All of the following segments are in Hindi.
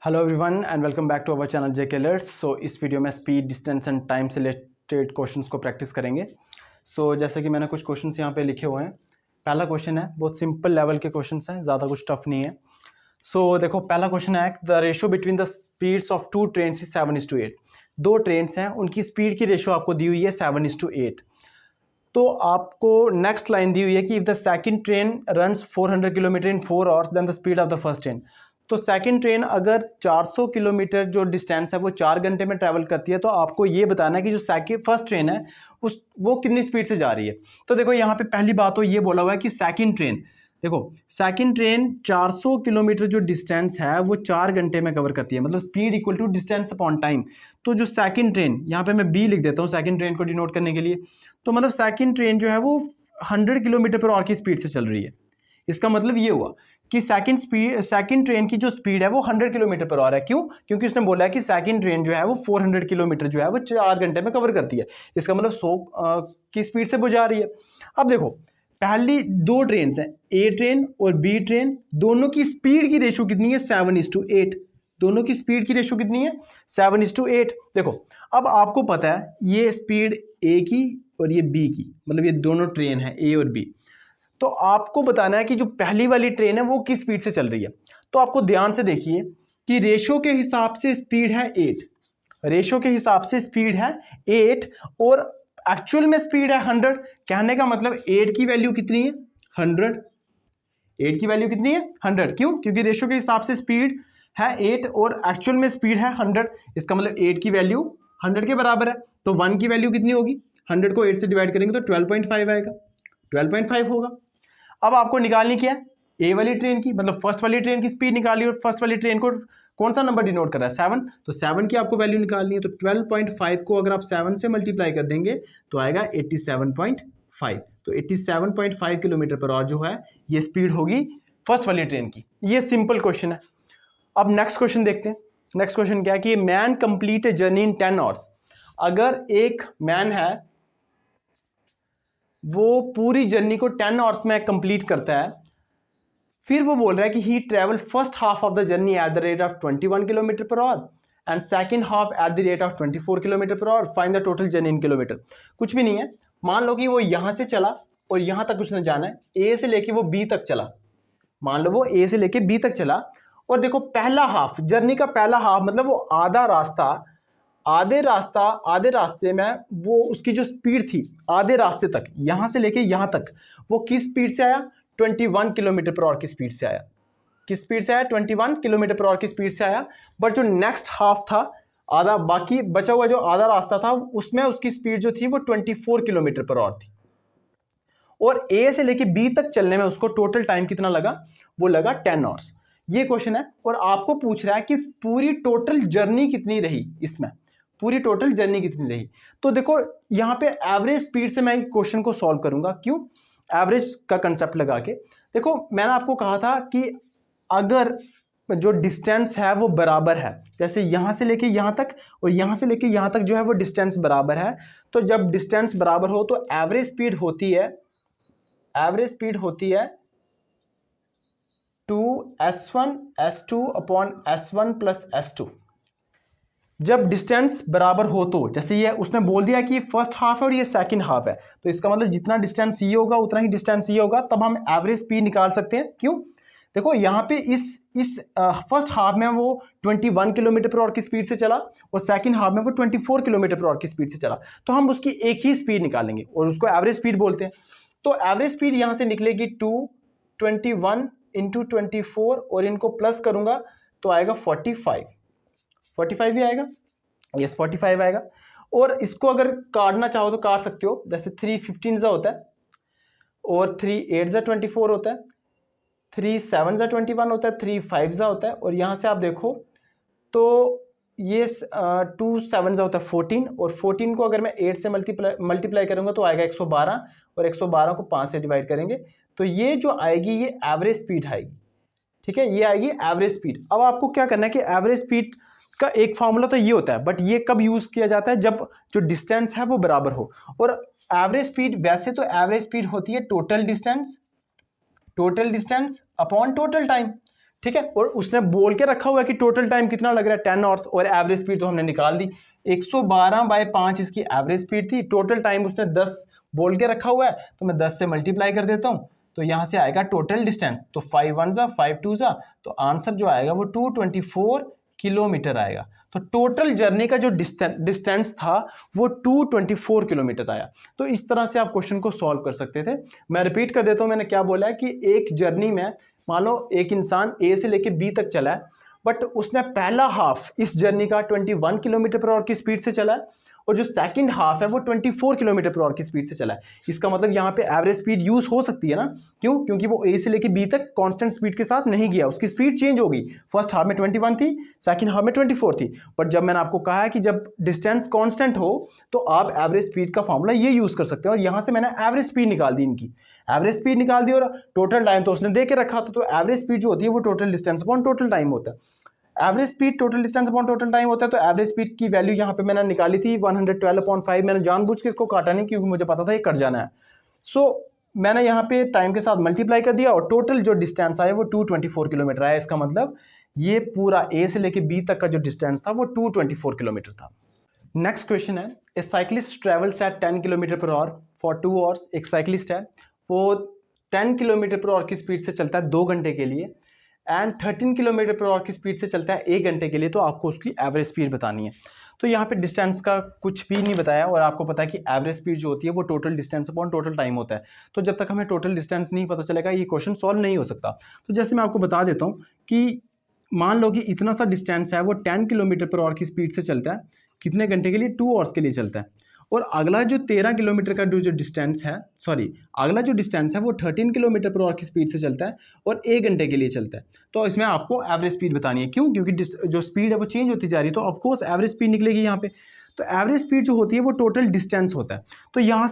Hello everyone and welcome back to our channel JK alerts. So इस वीडियो में स्पीड, डिस्टेंस एंड टाइम से रिलेटेड क्वेश्चंस को प्रैक्टिस करेंगे। जैसे कि मैंने कुछ क्वेश्चंस यहाँ पे लिखे हुए हैं। पहला क्वेश्चन है, बहुत सिंपल लेवल के क्वेश्चंस हैं, ज़्यादा कुछ टफ नहीं है। देखो पहला क्वेश्चन है, the ratio between the speeds of two train is 7:8। दो ट्रेन्स हैं, उनकी स्पीड की रेशियो आपको दी हुई है 7:8। तो आपको नेक्स्ट लाइन दी हुई है कि if the second train runs 400 kilometre in 4 hours then the speed of the first train. तो सेकंड ट्रेन अगर 400 किलोमीटर जो डिस्टेंस है वो 4 घंटे में ट्रैवल करती है, तो आपको ये बताना है कि जो फर्स्ट ट्रेन है वो कितनी स्पीड से जा रही है। तो देखो यहाँ पे पहली बात तो ये बोला हुआ है कि सेकंड ट्रेन, देखो सेकंड ट्रेन 400 किलोमीटर जो डिस्टेंस है वो 4 घंटे में कवर करती है, मतलब speed equal to distance upon time. तो जो सेकंड ट्रेन, यहाँ पे मैं बी लिख देता हूँ सेकंड ट्रेन को डिनोट करने के लिए। तो मतलब सेकंड ट्रेन जो है वो 100 किलोमीटर पर आवर की स्पीड से चल रही है। इसका मतलब ये हुआ कि सेकंड ट्रेन की जो स्पीड है वो 100 किलोमीटर पर आवर है। क्यों? क्योंकि उसने बोला है कि सेकंड ट्रेन जो है वो 400 किलोमीटर जो है वो 4 घंटे में कवर करती है। इसका मतलब 100 की स्पीड से वो जा रही है। अब देखो पहली दो ट्रेन हैं, ए ट्रेन और बी ट्रेन, दोनों की स्पीड की रेशियो कितनी है? 7:8। दोनों की स्पीड की रेशियो कितनी है? 7:8। देखो अब आपको पता है ये स्पीड ए की और ये बी की, मतलब ये दोनों ट्रेन है ए और बी। तो आपको बताना है कि जो पहली वाली ट्रेन है वो किस स्पीड से चल रही है। तो आपको ध्यान से देखिए कि रेशियो के हिसाब से स्पीड है 8, रेशियो के हिसाब से स्पीड है 8 और एक्चुअल में स्पीड है 100। कहने का मतलब 8 की वैल्यू कितनी है? 100। 8 की वैल्यू कितनी है? 100। क्यों? क्योंकि रेशियो के हिसाब से स्पीड है 8 और एक्चुअल में स्पीड है 100। इसका मतलब 8 की वैल्यू 100 के बराबर है। तो 1 की वैल्यू कितनी होगी? 100 को 8 से डिवाइड करेंगे तो 12.5 आएगा, 12.5 होगा। अब आपको निकालनी क्या है? ए वाली ट्रेन की, मतलब फर्स्ट वाली ट्रेन की स्पीड निकाली और फर्स्ट वाली ट्रेन को कौन सा नंबर डिनोट कर रहा है? 7। तो 7 की आपको वैल्यू निकालनी है। तो 12.5 को अगर आप 7 से मल्टीप्लाई कर देंगे तो आएगा 87.5। तो 87.5 किलोमीटर पर आवर जो है ये स्पीड होगी फर्स्ट वाली ट्रेन की। ये सिंपल क्वेश्चन है। अब नेक्स्ट क्वेश्चन देखते हैं। नेक्स्ट क्वेश्चन क्या है कि man complete a journey in 10 hours. अगर एक मैन है वो पूरी जर्नी को 10 आवर्स में कंप्लीट करता है, फिर वो बोल रहा है कि he travel first half of the journey at the rate of 21 kilometre per hour and second half at the rate of 24 kilometre per hour, find the total journey in kilometre. कुछ भी नहीं है, मान लो कि वो यहां से चला और यहां तक उसने जाना है, ए से लेके वो बी तक चला। मान लो वो ए से लेके बी तक चला और देखो पहला हाफ, जर्नी का पहला हाफ मतलब वो आधा रास्ता, आधे रास्ते में वो उसकी जो स्पीड थी आधे रास्ते तक, यहां से लेके यहां तक, वो किस स्पीड से आया? 21 किलोमीटर पर आवर की स्पीड से आया। किस स्पीड से आया? 21 किलोमीटर पर आवर की स्पीड से आया। बट जो नेक्स्ट हाफ था, आधा बाकी बचा हुआ जो आधा रास्ता था, उसमें उसकी स्पीड जो थी वो 24 किलोमीटर पर आवर थी। और ए से लेके बी तक चलने में उसको टोटल टाइम कितना लगा? वो लगा 10 आवर्स। ये क्वेश्चन है और आपको पूछ रहा है कि पूरी टोटल जर्नी कितनी रही, इसमें पूरी टोटल जर्नी कितनी रही। तो देखो यहाँ पे एवरेज स्पीड से मैं क्वेश्चन को सॉल्व करूंगा। क्यों? एवरेज का कंसेप्ट लगा के। देखो मैंने आपको कहा था कि अगर जो डिस्टेंस है वो बराबर है, जैसे यहां से लेके यहां तक और यहां से लेके यहां तक जो है वो डिस्टेंस बराबर है, तो जब डिस्टेंस बराबर हो तो एवरेज स्पीड होती है 2s1 s2 upon s1 plus s2। जब डिस्टेंस बराबर हो तो, जैसे ये उसने बोल दिया कि फर्स्ट हाफ है और ये सेकंड हाफ है, तो इसका मतलब जितना डिस्टेंस ये होगा उतना ही डिस्टेंस ये होगा, तब हम एवरेज स्पीड निकाल सकते हैं। क्यों? देखो यहाँ पे इस फर्स्ट हाफ में वो 21 किलोमीटर पर आवर की स्पीड से चला और सेकंड हाफ में वो 24 किलोमीटर पर आवर की स्पीड से चला, तो हम उसकी एक ही स्पीड निकालेंगे और उसको एवरेज स्पीड बोलते हैं। तो एवरेज स्पीड यहां से निकलेगी 221 इंटू 24 और इनको प्लस करूंगा तो आएगा 45 भी आएगा। यस 45 आएगा। और इसको अगर काटना चाहो तो काट सकते हो, जैसे 3 15 होता है और 3 8 24 होता है, 3 7 21 होता है, 3 5 होता है, और यहां से आप देखो तो ये 2 7 होता है 14, और 14 को अगर मैं 8 से मल्टीप्लाई करूंगा तो आएगा 112, और 112 को 5 से डिवाइड करेंगे तो ये जो आएगी ये एवरेज स्पीड आएगी। ठीक है, ये आएगी एवरेज स्पीड। अब आपको क्या करना है कि एवरेज स्पीड का एक फार्मूला तो ये होता है, बट ये कब यूज किया जाता है? जब जो डिस्टेंस है वो बराबर हो। और एवरेज स्पीड, वैसे तो एवरेज स्पीड होती है total distance upon total time. ठीक है, और उसने बोल के रखा हुआ है कि टोटल टाइम कितना लग रहा है 10 आवर्स, और एवरेज स्पीड तो हमने निकाल दी 112/5 इसकी एवरेज स्पीड थी। टोटल टाइम उसने 10 बोल के रखा हुआ है, तो मैं 10 से मल्टीप्लाई कर देता हूँ, तो यहाँ से आएगा टोटल डिस्टेंस, तो 5 1 जा 5 2 जा, तो आंसर जो आएगा वो 224 किलोमीटर आएगा। तो टोटल जर्नी का जो डिस्टेंस था वो 224 किलोमीटर आया। तो इस तरह से आप क्वेश्चन को सॉल्व कर सकते थे। मैं रिपीट कर देता हूँ, मैंने क्या बोला है कि एक जर्नी में मान लो एक इंसान ए से लेके बी तक चला है, बट उसने पहला हाफ इस जर्नी का 21 किलोमीटर पर आवर की स्पीड से चला है, और जो सेकंड हाफ है वो 24 किलोमीटर पर आवर की स्पीड से चला है। इसका मतलब यहाँ पे एवरेज स्पीड यूज हो सकती है ना, क्यों? क्योंकि वो ए से लेके बी तक कांस्टेंट स्पीड के साथ नहीं गया, उसकी स्पीड चेंज हो गई। फर्स्ट हाफ में 21 थी, सेकंड हाफ में 24 थी। बट जब मैंने आपको कहा है कि जब डिस्टेंस कांस्टेंट हो तो आप एवरेज स्पीड का फॉर्मूला ये यूज कर सकते हैं, और यहाँ से मैंने एवरेज स्पीड निकाल दी, इनकी एवरेज स्पीड निकाल दी, और टोटल टाइम तो उसने दे के रखा था। तो एवरेज स्पीड जो होती है वो total distance upon total time होता है। Average speed total distance upon total time होता है। तो एवरेज स्पीड की वैल्यू यहाँ पे मैंने निकाली थी 112/5। मैंने जानबूझ के इसको काटा नहीं, क्योंकि मुझे पता था ये कट जाना है। सो मैंने यहाँ पे टाइम के साथ मल्टीप्लाई कर दिया, और टोटल जो डिस्टेंस आया वो 224 किलोमीटर आया। इसका मतलब ये पूरा ए से लेके बी तक का जो डिस्टेंस था वो 224 किलोमीटर था। नेक्स्ट क्वेश्चन है, a cyclist travels at 10 kilometre per hour for 2 hours. एक साइक्लिस्ट है, वो 10 किलोमीटर पर आवर की स्पीड से चलता है 2 घंटे के लिए, एंड 13 किलोमीटर पर आवर की स्पीड से चलता है 1 घंटे के लिए। तो आपको उसकी एवरेज स्पीड बतानी है। तो यहाँ पे डिस्टेंस का कुछ भी नहीं बताया, और आपको पता है कि एवरेज स्पीड जो होती है वो total distance upon total time होता है। तो जब तक हमें टोटल डिस्टेंस नहीं पता चलेगा ये क्वेश्चन सॉल्व नहीं हो सकता। तो जैसे मैं आपको बता देता हूँ कि मान लो कि इतना सा डिस्टेंस है, वो 10 किलोमीटर पर आवर की स्पीड से चलता है, कितने घंटे के लिए? 2 आवर्स के लिए चलता है। और अगला जो 13 किलोमीटर का जो डिस्टेंस है, अगला जो डिस्टेंस है वो 13 किलोमीटर पर आवर की स्पीड से चलता है और 1 घंटे के लिए चलता है। तो इसमें आपको एवरेज स्पीड बतानी है। क्यों? क्योंकि जो स्पीड है वो चेंज होती जा रही है, तो ऑफकोर्स एवरेज स्पीड निकलेगी यहाँ पे। तो एवरेज स्पीड जो होती है वो टोटल डिस्टेंस होता है। तो यहाँ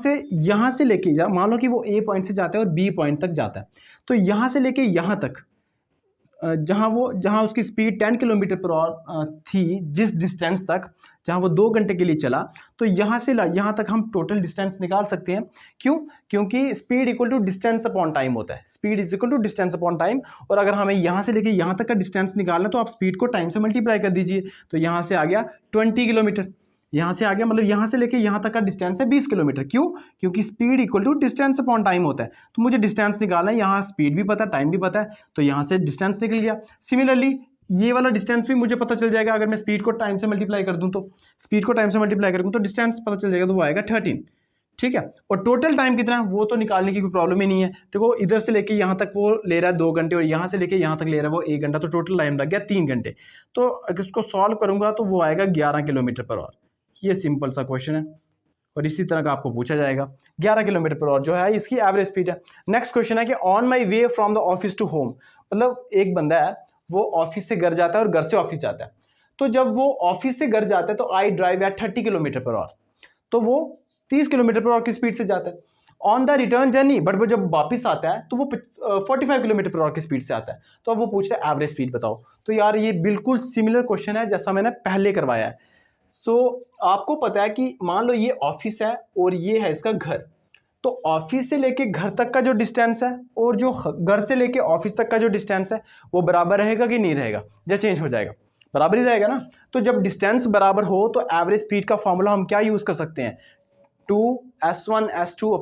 से लेके मान लो कि वो ए पॉइंट से जाता है और बी पॉइंट तक जाता है, तो यहाँ से लेके यहाँ तक जहाँ उसकी स्पीड 10 किलोमीटर पर आवर थी, जिस डिस्टेंस तक जहाँ वो 2 घंटे के लिए चला, तो यहाँ से यहाँ तक हम टोटल डिस्टेंस निकाल सकते हैं। क्यों? क्योंकि speed equal to distance upon time होता है। Speed is equal to distance upon time, और अगर हमें यहाँ से लेके यहाँ तक का डिस्टेंस निकालना तो आप स्पीड को टाइम से मल्टीप्लाई कर दीजिए। तो यहाँ से आ गया 20 किलोमीटर, यहाँ से आ गया, मतलब यहाँ से लेके यहाँ तक का डिस्टेंस है 20 किलोमीटर। क्यों? क्योंकि speed equal to distance upon time होता है। तो मुझे डिस्टेंस निकालना है, यहाँ स्पीड भी पता है, टाइम भी पता है, तो यहाँ से डिस्टेंस निकल गया। सिमिलरली ये वाला डिस्टेंस भी मुझे पता चल जाएगा, अगर मैं स्पीड को टाइम से मल्टीप्लाई कर दूँ, तो स्पीड को टाइम से मल्टीप्लाई करूँ तो डिस्टेंस पता चल जाएगा, तो वो आएगा 13। ठीक है, और टोटल टाइम कितना है वो तो निकालने की कोई प्रॉब्लम ही नहीं है। देखो इधर से लेके यहाँ तक वो ले रहा है 2 घंटे, और यहाँ से लेके यहाँ तक ले रहा है वो 1 घंटा, तो टोटल टाइम लग गया 3 घंटे। तो अगर इसको सॉल्व करूंगा तो वो आएगा 11 किलोमीटर पर आवर। ये सिंपल सा क्वेश्चन है, और इसी तरह का आपको पूछा जाएगा। 11 किलोमीटर पर आवर जो है इसकी एवरेज स्पीड है। नेक्स्ट क्वेश्चन है कि on my way from the office to home, मतलब एक बंदा है वो ऑफिस से घर जाता है और घर से ऑफिस जाता है। तो जब वो ऑफिस से घर जाता है तो I drive eight 30 kilometre per our, तो वो 30 किलोमीटर पर आवर की स्पीड से जाता है। On the return journey, but वो जब वापस आता है तो वो 45 किलोमीटर पर आवर की स्पीड से आता है। तो अब वो पूछता है एवरेज स्पीड बताओ। तो यार ये बिल्कुल सिमिलर क्वेश्चन है जैसा मैंने पहले करवाया है। आपको पता है कि मान लो ये ऑफिस है और ये है इसका घर, तो ऑफिस से लेके घर तक का जो डिस्टेंस है और जो घर से लेके ऑफिस तक का जो डिस्टेंस है वो बराबर रहेगा कि नहीं रहेगा, या चेंज हो जाएगा? बराबर ही रहेगा ना। तो जब डिस्टेंस बराबर हो तो एवरेज स्पीड का फॉर्मूला हम क्या यूज कर सकते हैं? 2s1 s2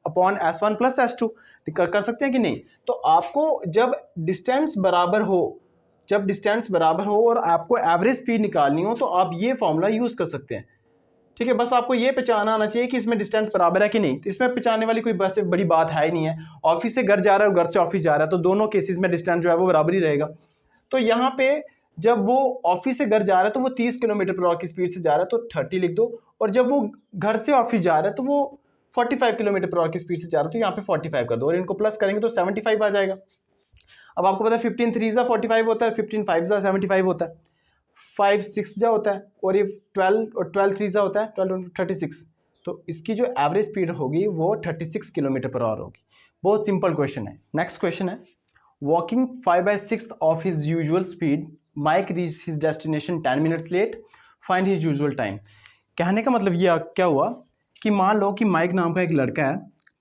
upon s1 plus s2 कर सकते हैं कि नहीं? तो आपको जब डिस्टेंस बराबर हो और आपको एवरेज स्पीड निकालनी हो तो आप ये फॉर्मूला यूज कर सकते हैं। ठीक है, बस आपको ये पहचाना आना चाहिए कि इसमें डिस्टेंस बराबर है कि नहीं। इसमें पहचानने वाली कोई बस बड़ी बात है ही नहीं है। ऑफिस से घर जा रहा है और घर से ऑफिस जा रहा है, तो दोनों केसेस में डिस्टेंस जो है वो बराबर ही रहेगा। तो यहाँ पे जब वो ऑफिस से घर जा रहा है तो वो 30 किलोमीटर पर आवर की स्पीड से जा रहा है, तो 30 लिख दो, और जब वो घर से ऑफिस जा रहा है तो वो 45 किलोमीटर पर आवर की स्पीड से जा रहा है, तो यहाँ पे 45 कर दो, और इनको प्लस करेंगे तो 75 आ जाएगा। अब आपको पता है 15 3 जा 45 होता है, 15 5 जा 75 होता है, 5 6 जा होता है, और ये 12 और 12 3 जा होता है 12 36। तो इसकी जो एवरेज स्पीड होगी वो 36 किलोमीटर पर आवर होगी। बहुत सिंपल क्वेश्चन है। नेक्स्ट क्वेश्चन है, walking 5/6 of his usual speed, Mike reach his destination 10 minutes late, find his usual time. कहने का मतलब ये क्या हुआ कि मान लो कि माइक नाम का एक लड़का है,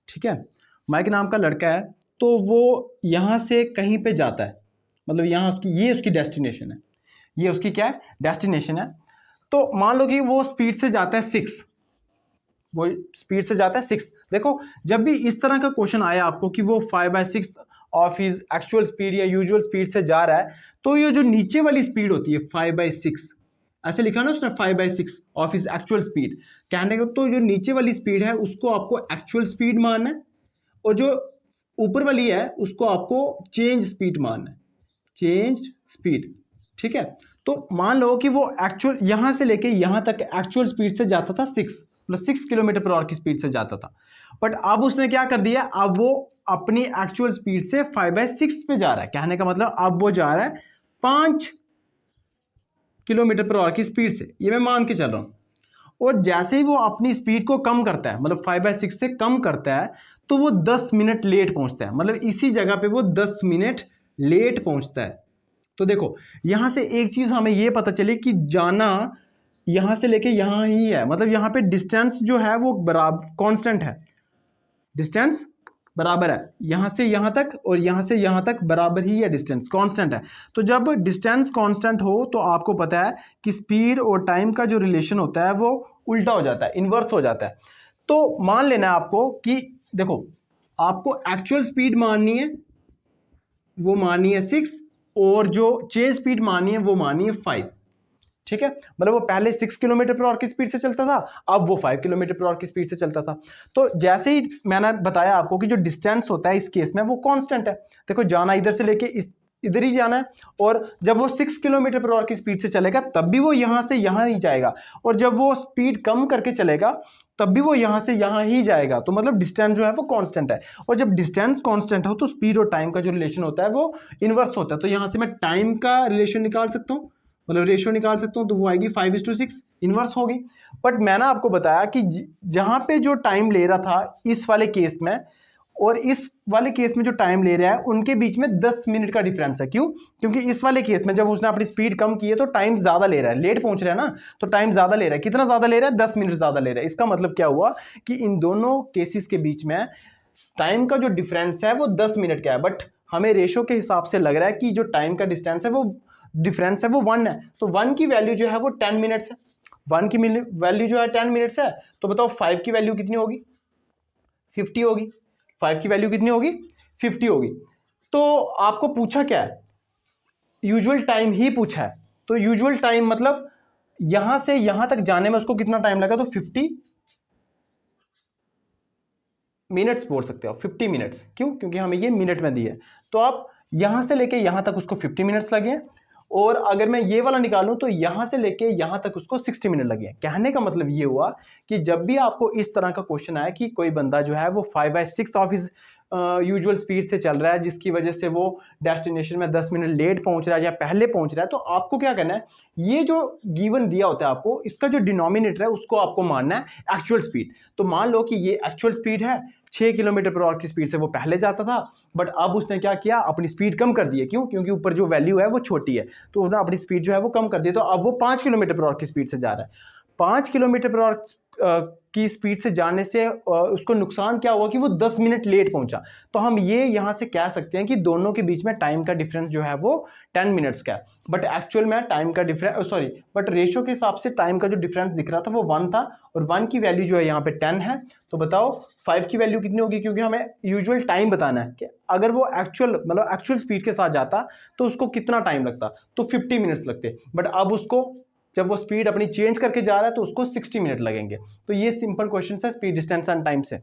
ठीक है, माइक नाम का लड़का है, तो वो यहाँ से कहीं पे जाता है, मतलब यहाँ ये उसकी डेस्टिनेशन है, ये उसकी क्या है, डेस्टिनेशन है। तो मान लो कि वो स्पीड से जाता है 6, वो स्पीड से जाता है 6। देखो जब भी इस तरह का क्वेश्चन आया आपको कि वो 5/6 ऑफ हिज एक्चुअल स्पीड या यूजुअल स्पीड से जा रहा है, तो ये जो नीचे वाली स्पीड होती है 5/6, ऐसे लिखा ना उसने 5/6 ऑफ हिज एक्चुअल स्पीड, कहने को तो जो नीचे वाली स्पीड है उसको आपको एक्चुअल स्पीड मानना है, और जो ऊपर वाली है उसको आपको चेंज स्पीड मानना है, चेंज स्पीड। ठीक है, तो मान लो कि वो एक्चुअल यहां से लेके यहां तक एक्चुअल स्पीड से जाता था 6, मतलब 6 किलोमीटर पर आवर की स्पीड से जाता था, बट अब उसने क्या कर दिया, अब वो अपनी एक्चुअल स्पीड से 5/6 पे जा रहा है। कहने का मतलब अब वो जा रहा है 5 किलोमीटर पर आवर की स्पीड से, ये मैं मान के चल रहा हूं। और जैसे ही वो अपनी स्पीड को कम करता है, मतलब 5/6 से कम करता है, तो वो 10 मिनट लेट पहुंचता है, मतलब इसी जगह पे वो 10 मिनट लेट पहुंचता है। तो देखो यहां से एक चीज हमें ये पता चली कि जाना यहां से लेके यहां ही है, मतलब यहां पे डिस्टेंस जो है वो बराबर कांस्टेंट है, डिस्टेंस बराबर है, यहां से यहां तक और यहां से यहां तक बराबर ही है, डिस्टेंस कांस्टेंट है। तो जब डिस्टेंस कांस्टेंट हो तो आपको पता है कि स्पीड और टाइम का जो रिलेशन होता है वो उल्टा हो जाता है, इन्वर्स हो जाता है। तो मान लेना है आपको कि देखो आपको एक्चुअल स्पीड माननी है, वो माननी है 6, और जो चेंज स्पीड माननी है वो माननी है 5। ठीक है, मतलब वो पहले 6 किलोमीटर पर आवर की स्पीड से चलता था, अब वो 5 किलोमीटर पर आवर की स्पीड से चलता था। तो जैसे ही मैंने बताया आपको कि जो डिस्टेंस होता है इस केस में वो कांस्टेंट है, देखो जाना इधर से लेके इधर ही जाना है, और जब वो 6 किलोमीटर पर आवर की स्पीड से चलेगा तब भी वो यहां से यहां ही जाएगा, और जब वो स्पीड कम करके चलेगा तब भी वो यहां से यहां ही जाएगा। तो मतलब डिस्टेंस जो है वो कांस्टेंट है, और जब डिस्टेंस कांस्टेंट हो तो स्पीड और टाइम का जो रिलेशन होता है वो इनवर्स होता है। तो यहां से मैं टाइम का रिलेशन निकाल सकता हूं, मतलब रेशियो निकाल सकता हूं, तो वो आएगी 5:6, इनवर्स होगी। बट मैंने आपको बताया कि जहां पे जो टाइम ले रहा था इस वाले केस में और इस वाले केस में जो टाइम ले रहा है उनके बीच में 10 मिनट का डिफरेंस है। क्यों? क्योंकि इस वाले केस में जब उसने अपनी स्पीड कम की है तो टाइम ज्यादा ले रहा है, लेट पहुंच रहा है ना, तो टाइम ज्यादा ले रहा है। कितना ज्यादा ले रहा है? 10 मिनट ज्यादा ले रहा है। इसका मतलब क्या हुआ कि इन दोनों केसेस के बीच में टाइम का जो डिफरेंस है वो 10 मिनट का है, बट हमें रेशो के हिसाब से लग रहा है कि जो टाइम का डिस्टेंस है वो डिफरेंस है वो 1 है। तो 1 की वैल्यू जो है वो 10 मिनट्स है, 1 की वैल्यू जो है 10 मिनट्स है। तो बताओ 5 की वैल्यू कितनी होगी? 50 होगी। 5 की वैल्यू कितनी होगी? 50 होगी। तो आपको पूछा क्या है? यूजुअल टाइम ही पूछा है। तो यूजुअल टाइम मतलब यहां से यहां तक जाने में उसको कितना टाइम लगा? तो 50 मिनट्स बोल सकते हो, 50 मिनट्स। क्यों? क्योंकि हमें ये मिनट में दी है। तो आप यहां से लेके यहां तक उसको 50 मिनट्स लगे हैं, और अगर मैं ये वाला निकालूं तो यहां से लेके यहां तक उसको 60 मिनट लगे हैं। कहने का मतलब ये हुआ कि जब भी आपको इस तरह का क्वेश्चन आए कि कोई बंदा जो है वो 5/6 ऑफ हिज यूजुअल स्पीड से चल रहा है, जिसकी वजह से वो डेस्टिनेशन में 10 मिनट लेट पहुंच रहा है या पहले पहुंच रहा है, तो आपको क्या करना है, ये जो गिवन दिया होता है आपको, इसका जो डिनोमिनेटर है उसको आपको मानना है एक्चुअल स्पीड। तो मान लो कि ये एक्चुअल स्पीड है, 6 किलोमीटर पर आवर की स्पीड से वो पहले जाता था, बट अब उसने क्या किया, अपनी स्पीड कम कर दी है। क्यों? क्योंकि ऊपर जो वैल्यू है वो छोटी है, तो उसने अपनी स्पीड जो है वो कम कर दी। तो अब वो 5 किलोमीटर पर आवर की स्पीड से जा रहा है। 5 किलोमीटर पर आवर की स्पीड से जाने से उसको नुकसान क्या हुआ कि वो 10 मिनट लेट पहुंचा। तो हम ये यहां से कह सकते हैं कि दोनों के बीच में टाइम का डिफरेंस जो है वो 10 मिनट्स का है। बट एक्चुअल में टाइम का डिफरेंस बट रेशियो के हिसाब से टाइम का जो डिफरेंस दिख रहा था वो 1 था, और 1 की वैल्यू जो है यहाँ पे 10 है। तो बताओ 5 की वैल्यू कितनी होगी? क्योंकि हमें यूजुअल टाइम बताना है कि अगर वो एक्चुअल स्पीड के साथ जाता तो उसको कितना टाइम लगता, तो 50 मिनट्स लगते। बट अब उसको जब वो स्पीड अपनी चेंज करके जा रहा है तो उसको 60 मिनट लगेंगे। तो ये सिंपल क्वेश्चन है स्पीड, डिस्टेंस एंड टाइम से।